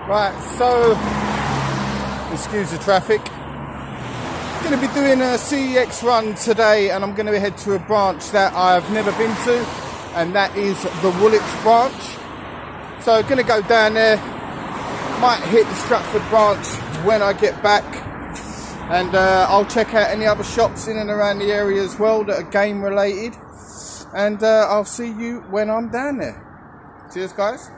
Right, so excuse the traffic. Going to be doing a CEX run today, and I'm going to head to a branch that I've never been to, and that is the Woolwich branch. So going to go down there, might hit the Stratford branch when I get back, and I'll check out any other shops in and around the area as well that are game related, and I'll see you when I'm down there. Cheers guys.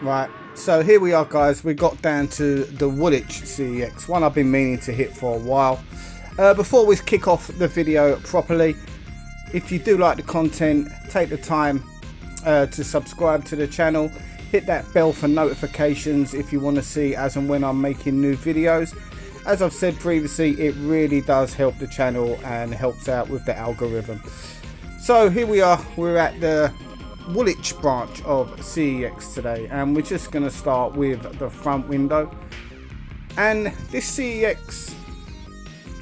Right, so here we are guys, we got down to the Woolwich CEX, one I've been meaning to hit for a while. Before we kick off the video properly, if you do like the content, take the time to subscribe to the channel, hit that bell for notifications if you want to see as and when I'm making new videos. As I've said previously, it really does help the channel and helps out with the algorithm. So here we are, we're at the Woolwich branch of CEX today, and we're just going to start with the front window. And this CEX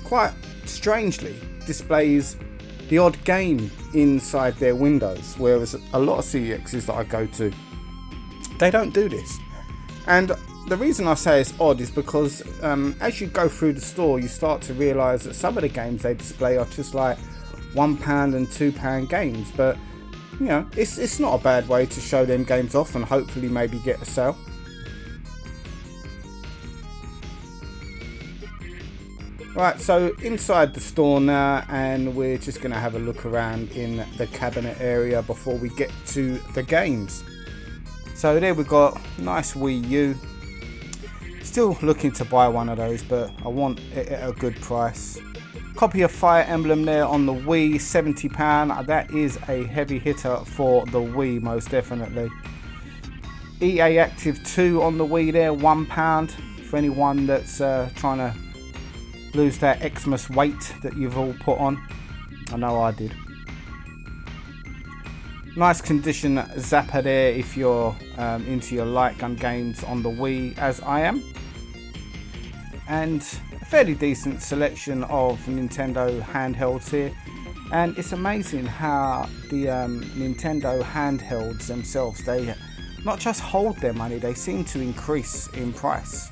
quite strangely displays the odd game inside their windows, whereas a lot of CEXs that I go to, they don't do this. And the reason I say it's odd is because as you go through the store, you start to realise that some of the games they display are just like £1 and £2 games, but you know, it's not a bad way to show them games off and hopefully maybe get a sale. Right, so inside the store now, and we're just going to have a look around in the cabinet area before we get to the games. So there we got nice Wii U. Still looking to buy one of those, but I want it at a good price. Copy of Fire Emblem there on the Wii, £70. That is a heavy hitter for the Wii, most definitely. EA Active 2 on the Wii there, £1 for anyone that's trying to lose that Xmas weight that you've all put on. I know I did. Nice condition Zapper there if you're into your light gun games on the Wii, as I am. And a fairly decent selection of Nintendo handhelds here, and it's amazing how the Nintendo handhelds themselves, they not just hold their money, they seem to increase in price.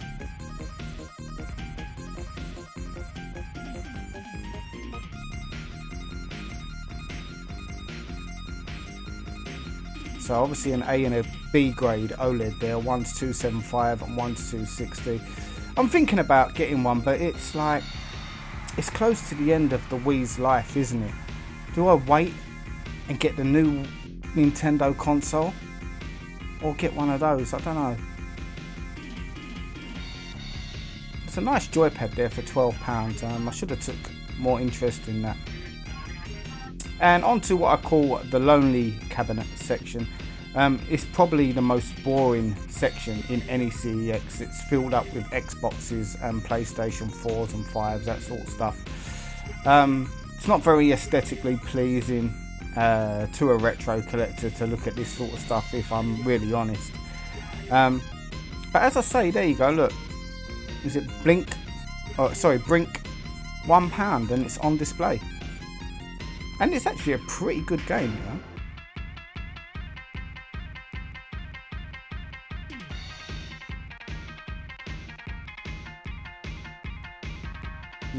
So obviously an A and a B grade OLED there, one's 275 and one's 260. I'm thinking about getting one, but it's like, it's close to the end of the Wii's life, isn't it? Do I wait and get the new Nintendo console, or get one of those? I don't know. It's a nice joypad there for £12. I should have took more interest in that. And on to what I call the lonely cabinet section. It's probably the most boring section in any CEX. It's filled up with Xboxes and PlayStation 4s and 5s, that sort of stuff. It's not very aesthetically pleasing to a retro collector to look at this sort of stuff, if I'm really honest. But as I say, there you go, look. Is it Blink? Oh, sorry, Brink. £1, and it's on display. And it's actually a pretty good game, you know.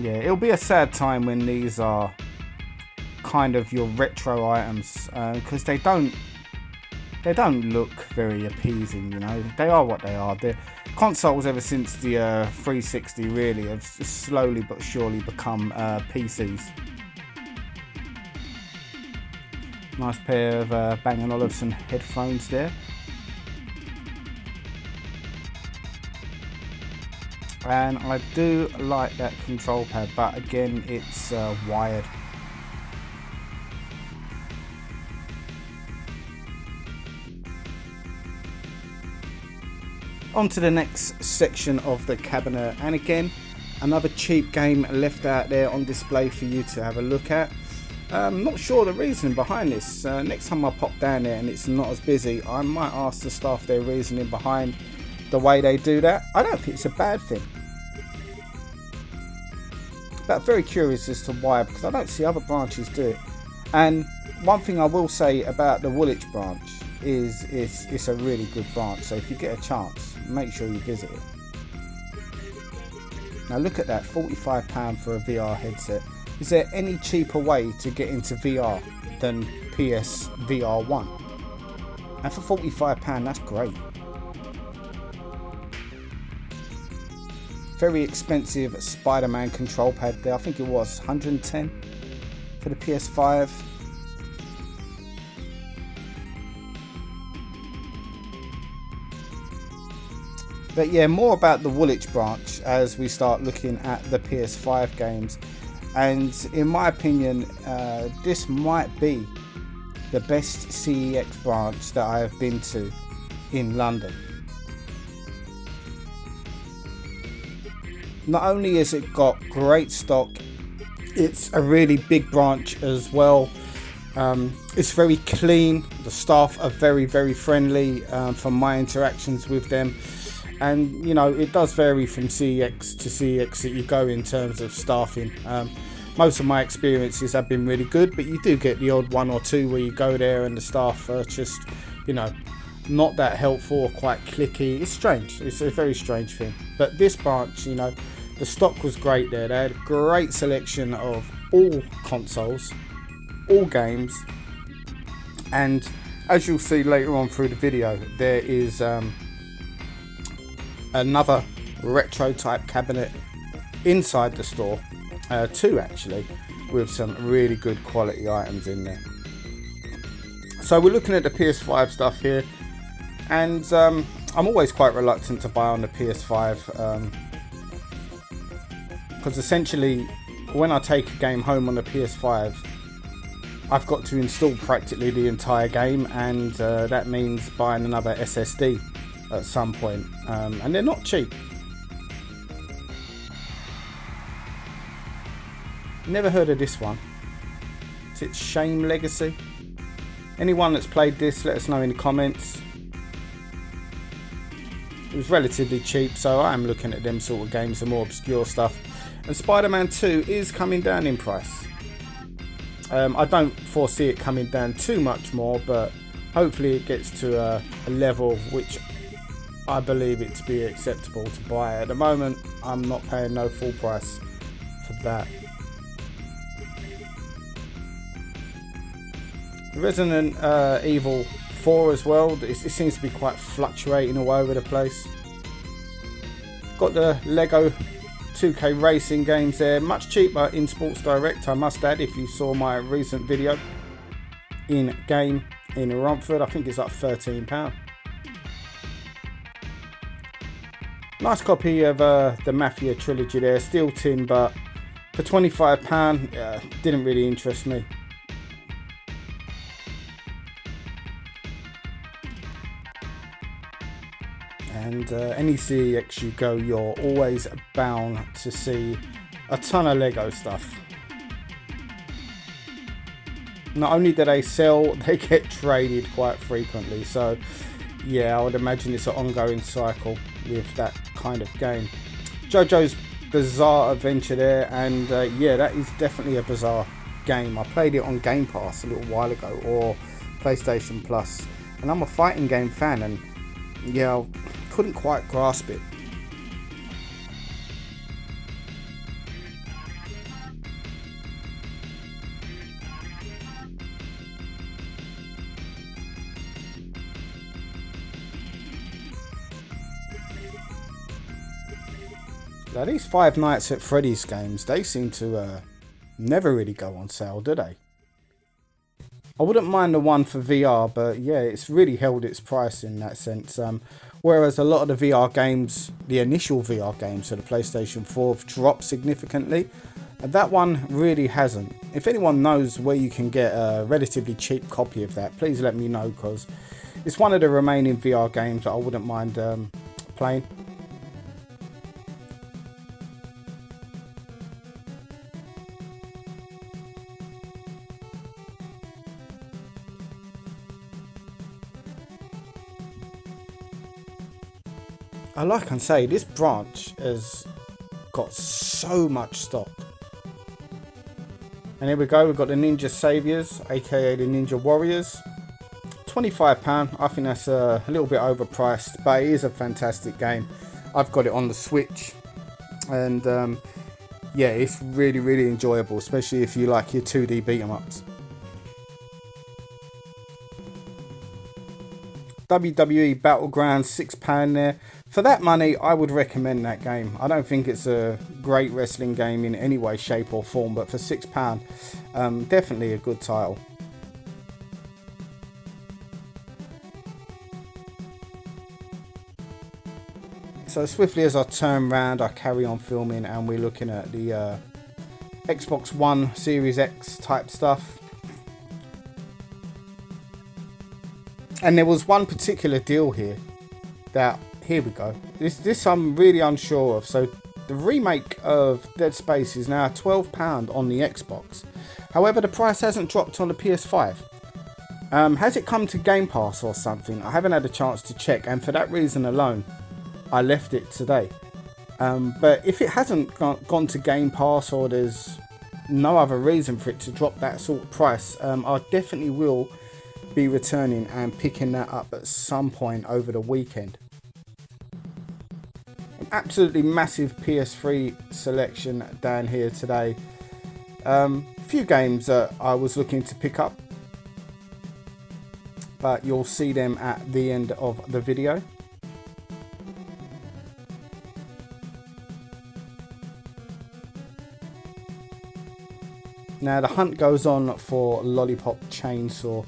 Yeah, it'll be a sad time when these are kind of your retro items, because they don't look very appeasing, you know. They are what they are. The consoles ever since the 360 really have slowly but surely become PCs. Nice pair of Bang & Olufsen headphones there. And I do like that control pad, but again it's wired. On to the next section of the cabinet, and again another cheap game left out there on display for you to have a look at. Not sure the reason behind this. Next time I pop down there and it's not as busy, I might ask the staff their reasoning behind the way they do that. I don't think it's a bad thing, but very curious as to why, because I don't see other branches do it. And one thing I will say about the Woolwich branch it's a really good branch. So if you get a chance, make sure you visit it. Now look at that, £45 for a VR headset. Is there any cheaper way to get into VR than PS VR 1? And for £45, that's great. Very expensive Spider-Man control pad there. I think it was 110 for the PS5. But yeah, more about the Woolwich branch as we start looking at the PS5 games. And in my opinion, this might be the best CEX branch that I have been to in London. Not only has it got great stock, it's a really big branch as well. It's very clean. The staff are very, very friendly from my interactions with them. And you know, it does vary from CEX to CEX that you go in terms of staffing. Most of my experiences have been really good, but you do get the odd one or two where you go there and the staff are just, you know, not that helpful or quite clicky. It's strange. It's a very strange thing. But this branch, you know, the stock was great there. They had a great selection of all consoles, all games, and as you'll see later on through the video, there is another retro type cabinet inside the store, two actually, with some really good quality items in there. So we're looking at the PS5 stuff here, and I'm always quite reluctant to buy on the PS5 because essentially when I take a game home on the PS5, I've got to install practically the entire game, and that means buying another SSD at some point, and they're not cheap. Never heard of this one. Is it Shame Legacy? Anyone that's played this, let us know in the comments. It was relatively cheap, so I am looking at them sort of games, the more obscure stuff. And Spider-Man 2 is coming down in price. I don't foresee it coming down too much more, but hopefully it gets to a level which I believe it to be acceptable to buy. At the moment, I'm not paying no full price for that. Resident Evil 4 as well. It seems to be quite fluctuating all over the place. Got the Lego 2K racing games there, much cheaper in Sports Direct, I must add. If you saw my recent video in game in Romford, I think it's like £13. Nice copy of the Mafia trilogy there, steel tin, but for £25 didn't really interest me. And any CEX you go, you're always bound to see a ton of Lego stuff. Not only do they sell, they get traded quite frequently. So yeah, I would imagine it's an ongoing cycle with that kind of game. JoJo's Bizarre Adventure there, and yeah, that is definitely a bizarre game. I played it on Game Pass a little while ago, or PlayStation Plus, and I'm a fighting game fan, and yeah, I couldn't quite grasp it. Now these Five Nights at Freddy's games, they seem to never really go on sale, do they? I wouldn't mind the one for VR, but yeah, it's really held its price in that sense. Whereas a lot of the VR games, the initial VR games for the PlayStation 4 have dropped significantly. And that one really hasn't. If anyone knows where you can get a relatively cheap copy of that, please let me know, because it's one of the remaining VR games that I wouldn't mind playing. Like I say, this branch has got so much stock. And here we go, we've got the Ninja Saviors, aka the Ninja Warriors. £25. I think that's a little bit overpriced, but it is a fantastic game. I've got it on the Switch, and yeah, it's really, really enjoyable, especially if you like your 2D beat 'em ups. WWE Battlegrounds, £6 there. For that money, I would recommend that game. I don't think it's a great wrestling game in any way, shape or form, but for £6, definitely a good title. So swiftly as I turn round, I carry on filming, and we're looking at the Xbox One Series X type stuff. And there was one particular deal here that, here we go. This I'm really unsure of. So the remake of Dead Space is now £12 on the Xbox. However, the price hasn't dropped on the PS5. Has it come to Game Pass or something? I haven't had a chance to check, and for that reason alone, I left it today. But if it hasn't gone to Game Pass, or there's no other reason for it to drop that sort of price, I definitely will be returning and picking that up at some point over the weekend. An absolutely massive PS3 selection down here today. A few games that I was looking to pick up, but you'll see them at the end of the video. Now the hunt goes on for Lollipop Chainsaw,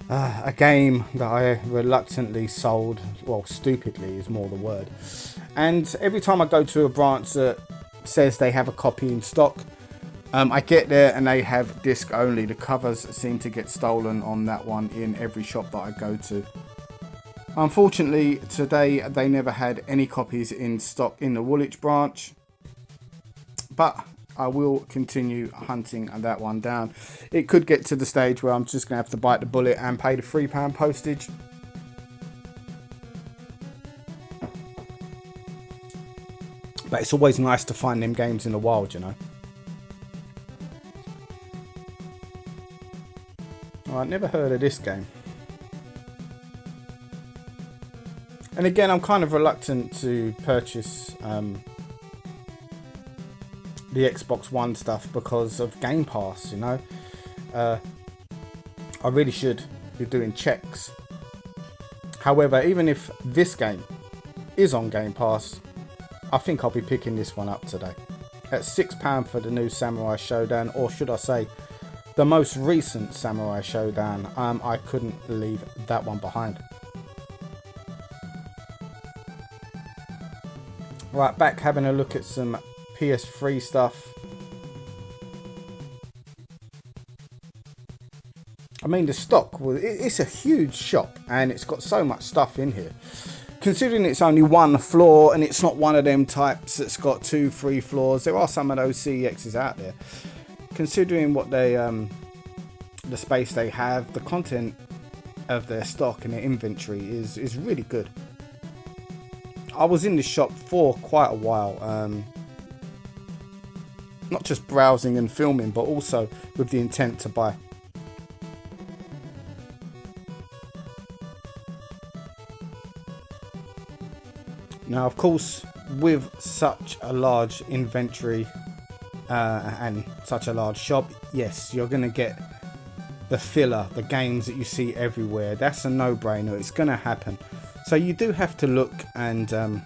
a game that I reluctantly sold, well, stupidly is more the word. And every time I go to a branch that says they have a copy in stock, I get there and they have disc only. The covers seem to get stolen on that one in every shop that I go to. Unfortunately, today they never had any copies in stock in the Woolwich branch, but I will continue hunting that one down. It could get to the stage where I'm just going to have to bite the bullet and pay the £3 postage. But it's always nice to find them games in the wild, you know. Oh, I've never heard of this game. And again, I'm kind of reluctant to purchase the Xbox One stuff because of Game Pass, you know. I really should be doing checks. However, even if this game is on Game Pass, I think I'll be picking this one up today. At £6 for the new Samurai Showdown, or should I say the most recent Samurai Showdown. I couldn't leave that one behind. Right, back having a look at some PS3 stuff. I mean, the stock, it's a huge shop and it's got so much stuff in here. Considering it's only one floor and it's not one of them types that's got 2-3 floors, there are some of those CEXs out there. Considering what they, the space they have, the content of their stock and their inventory is really good. I was in the shop for quite a while. Not just browsing and filming, but also with the intent to buy. Now, of course, with such a large inventory and such a large shop, yes, you're going to get the filler, the games that you see everywhere. That's a no-brainer. It's going to happen. So you do have to look and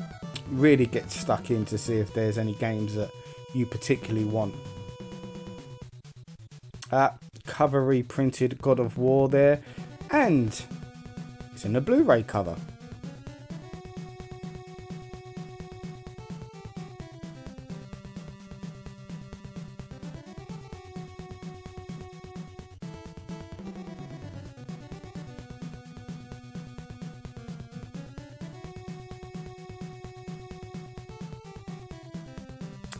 really get stuck in to see if there's any games that you particularly want. Cover reprinted God of War there, and it's in the Blu-ray cover.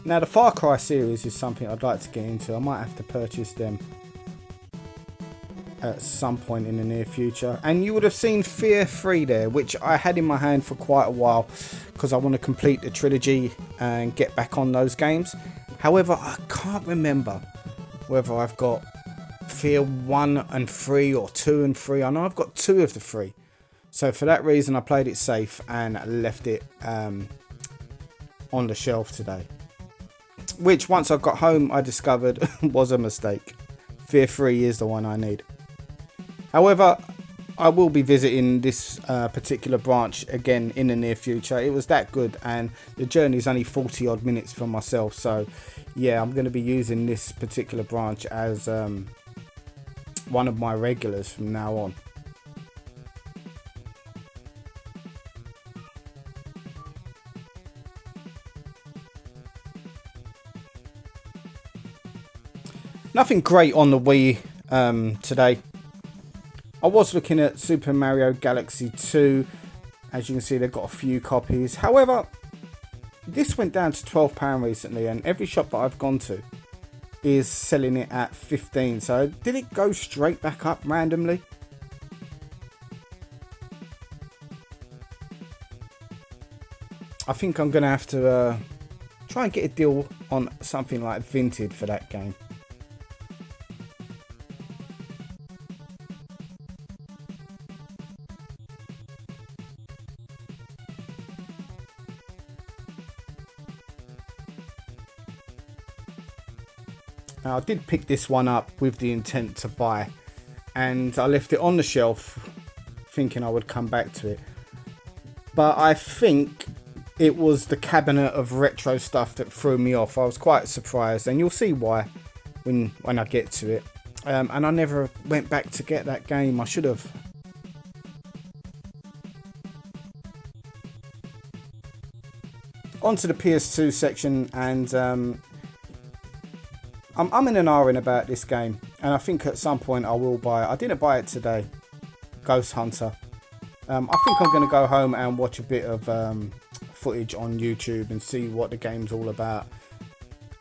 Now the Far Cry series is something I'd like to get into. I might have to purchase them at some point in the near future. And you would have seen Fear 3 there, which I had in my hand for quite a while because I want to complete the trilogy and get back on those games. However, I can't remember whether I've got Fear 1 and 3 or 2 and 3. I know I've got 2 of the 3. So for that reason, I played it safe and left it on the shelf today. Which, once I got home, I discovered was a mistake. Fear 3 is the one I need. However, I will be visiting this particular branch again in the near future. It was that good, and the journey is only 40 odd minutes from myself. So yeah, I'm going to be using this particular branch as one of my regulars from now on. Nothing great on the Wii today. I was looking at Super Mario Galaxy 2. As you can see, they've got a few copies. However, this went down to £12 recently, and every shop that I've gone to is selling it at 15. So did it go straight back up randomly? I think I'm going to have to try and get a deal on something like Vinted for that game. Now, I did pick this one up with the intent to buy, and I left it on the shelf thinking I would come back to it. But I think it was the cabinet of retro stuff that threw me off. I was quite surprised, and you'll see why when I get to it. And I never went back to get that game. I should have. Onto the PS2 section, and I'm in an R about this game, and I think at some point I will buy it. I didn't buy it today. Ghost Hunter. I think I'm going to go home and watch a bit of footage on YouTube and see what the game's all about.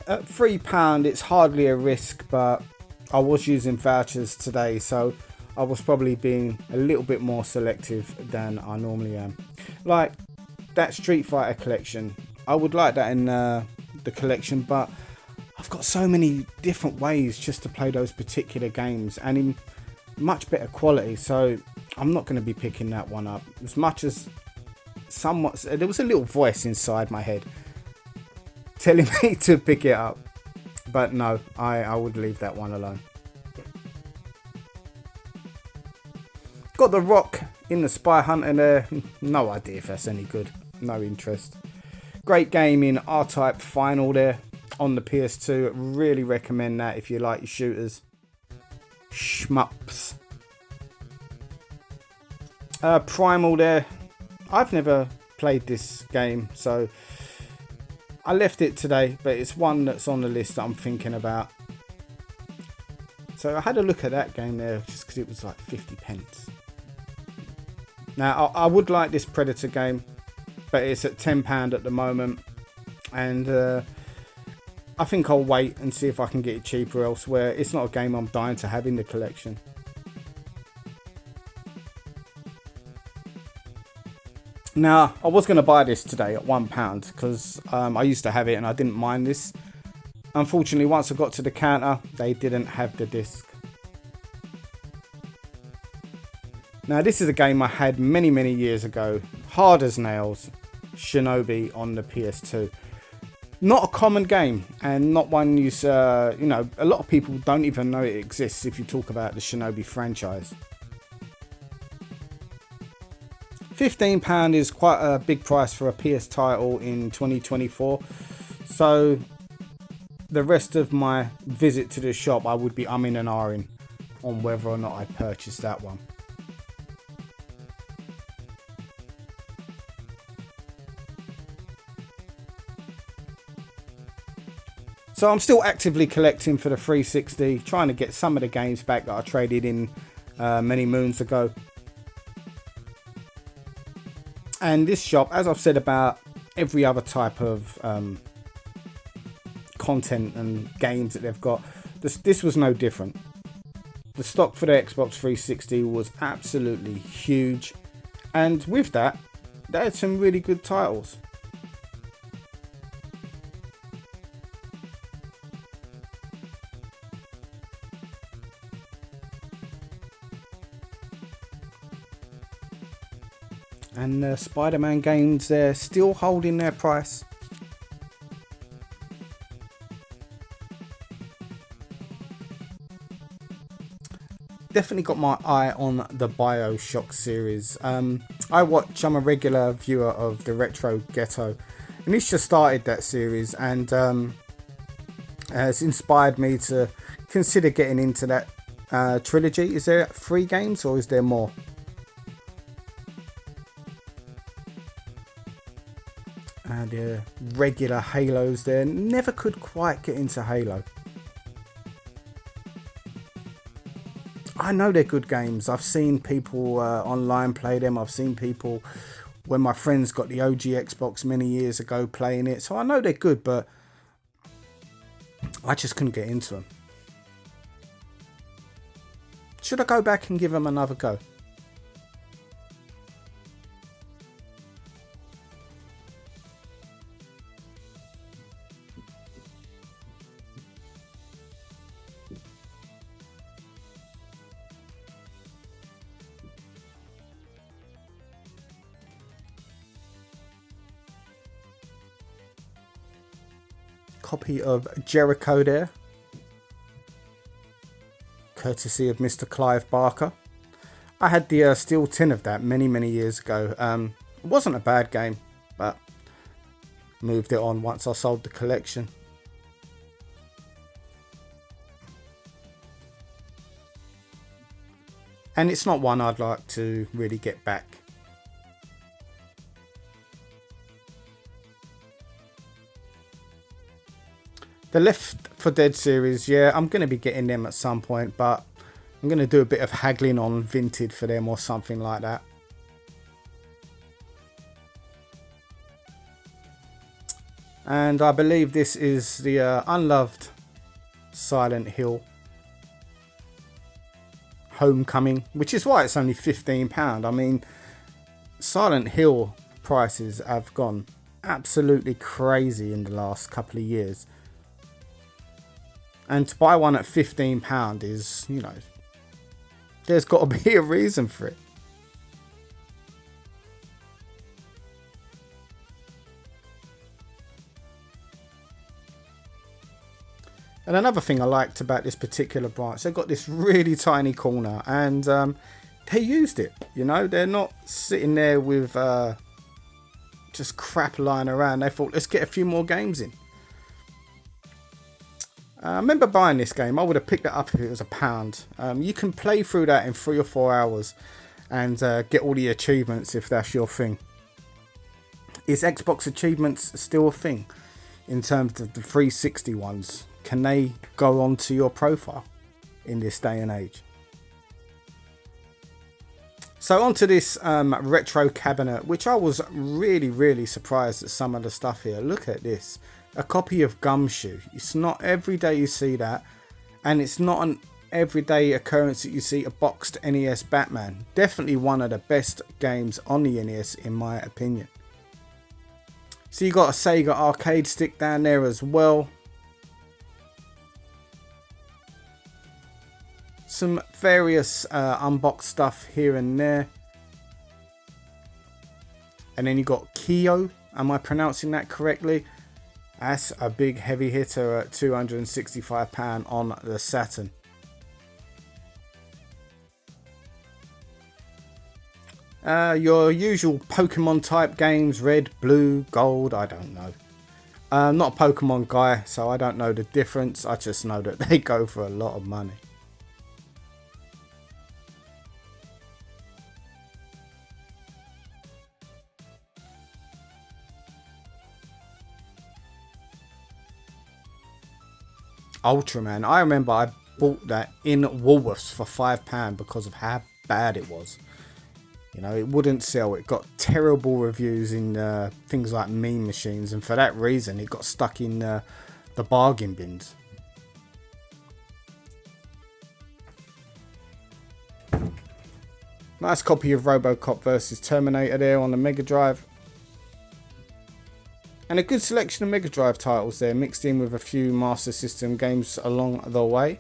At £3, it's hardly a risk, but I was using vouchers today, so I was probably being a little bit more selective than I normally am. Like that Street Fighter collection, I would like that in the collection, but I've got so many different ways just to play those particular games, and in much better quality, so I'm not going to be picking that one up. As much as there was a little voice inside my head telling me to pick it up, but no, I would leave that one alone. Got The Rock in the Spy Hunter there. No idea if that's any good. No interest. Great game in R-Type Final there on the PS2. Really recommend that if you like your shooters. Shmups. Primal there. I've never played this game, so I left it today, but it's one that's on the list that I'm thinking about. So I had a look at that game there just because it was like 50p. Now I would like this Predator game, but it's at £10 at the moment, and I think I'll wait and see if I can get it cheaper elsewhere. It's not a game I'm dying to have in the collection. Now, I was going to buy this today at £1 because I used to have it and I didn't mind this. Unfortunately, once I got to the counter, they didn't have the disc. Now, this is a game I had many, many years ago. Hard as nails. Shinobi on the PS2. Not a common game, and not one you know, a lot of people don't even know it exists if you talk about the Shinobi franchise. £15 is quite a big price for a PS title in 2024. So the rest of my visit to the shop, I would be umming and ahhing on whether or not I purchased that one. So I'm still actively collecting for the 360, trying to get some of the games back that I traded in many moons ago. And this shop, as I've said about every other type of content and games that they've got, this was no different. The stock for the Xbox 360 was absolutely huge. And with that, they had some really good titles. And the Spider-Man games, they're still holding their price. Definitely got my eye on the BioShock series. I'm a regular viewer of the Retro Ghetto, and he's just started that series, and has inspired me to consider getting into that trilogy. Is there 3 games or is there more? The regular Halos there. Never could quite get into Halo. I know they're good games. I've seen people online play them. I've seen people, when my friends got the OG Xbox many years ago, playing it. So I know they're good, but I just couldn't get into them. Should I go back and give them another go? Copy of Jericho there, courtesy of Mr. Clive Barker. I had the steel tin of that many years ago. It wasn't a bad game, but moved it on once I sold the collection. And it's not one I'd like to really get back. The Left 4 Dead series, yeah, I'm going to be getting them at some point, but I'm going to do a bit of haggling on Vinted for them or something like that. And I believe this is the unloved Silent Hill Homecoming, which is why it's only £15. I mean, Silent Hill prices have gone absolutely crazy in the last couple of years. And to buy one at £15 is, you know, there's got to be a reason for it. And another thing I liked about this particular branch, they've got this really tiny corner, and they used it. You know, they're not sitting there with just crap lying around. They thought, let's get a few more games in. I remember buying this game. I would have picked it up if it was £1. You can play through that in 3 or 4 hours and get all the achievements if that's your thing. Is Xbox achievements still a thing in terms of the 360 ones? Can they go onto your profile in this day and age? So onto this retro cabinet, which I was really surprised at some of the stuff here. Look at this. A copy of Gumshoe. It's not every day you see that, and it's not an everyday occurrence that you see a boxed NES Batman. Definitely one of the best games on the NES in my opinion. So you got a Sega arcade stick down there as well. Some various unboxed stuff here and there. And then you got Kyo. Am I pronouncing that correctly? That's a big heavy hitter at £265 on the Saturn. Your usual Pokemon type games, red, blue, gold, I don't know. I'm not a Pokemon guy, so I don't know the difference. I just know that they go for a lot of money. Ultraman. I remember I bought that in Woolworths for £5 because of how bad it was. You know, it wouldn't sell. It got terrible reviews in things like Meme Machines, and for that reason it got stuck in the bargain bins. Nice copy of RoboCop vs Terminator there on the Mega Drive. And a good selection of Mega Drive titles there, mixed in with a few Master System games along the way.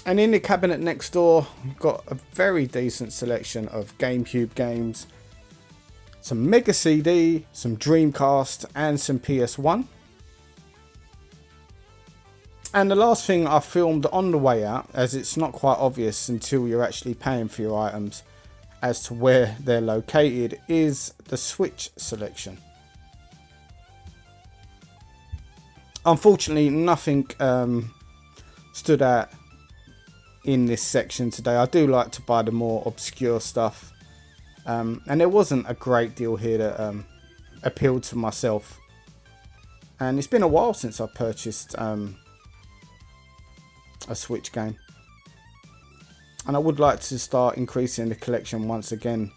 And in the cabinet next door, we've got a very decent selection of GameCube games, some Mega CD, some Dreamcast, and some PS1. And the last thing I filmed on the way out, as it's not quite obvious until you're actually paying for your items as to where they're located, is the Switch selection. Unfortunately, nothing stood out in this section today. I do like to buy the more obscure stuff, and there wasn't a great deal here that appealed to myself, and it's been a while since I purchased a Switch game, and I would like to start increasing the collection once again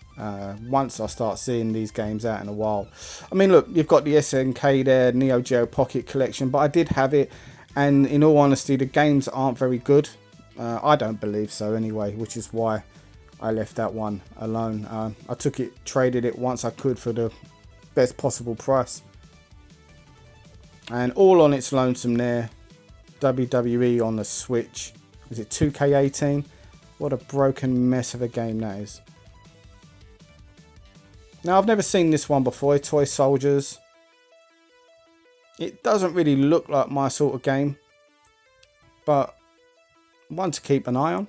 once I start seeing these games out in a while. I mean, look, you've got the SNK there, Neo Geo Pocket Collection, but I did have it, and in all honesty, the games aren't very good. I don't believe so anyway, which is why I left that one alone. I took it, traded it once I could for the best possible price. And all on its lonesome there. WWE on the Switch. Is it 2K18? What a broken mess of a game that is. Now, I've never seen this one before, Toy Soldiers. It doesn't really look like my sort of game, but one to keep an eye on.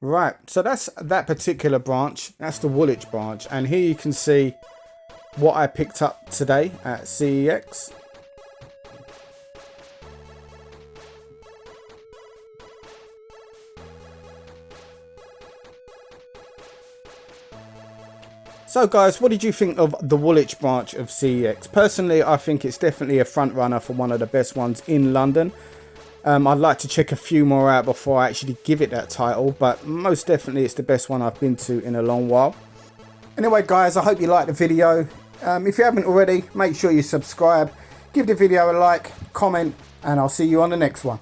Right, so that's that particular branch. That's the Woolwich branch, and here you can see what I picked up today at CEX. So guys, what did you think of the Woolwich branch of CEX? Personally, I think it's definitely a front runner for one of the best ones in London. I'd like to check a few more out before I actually give it that title, but most definitely it's the best one I've been to in a long while. Anyway guys, I hope you liked the video. If you haven't already, make sure you subscribe, give the video a like, comment, and I'll see you on the next one.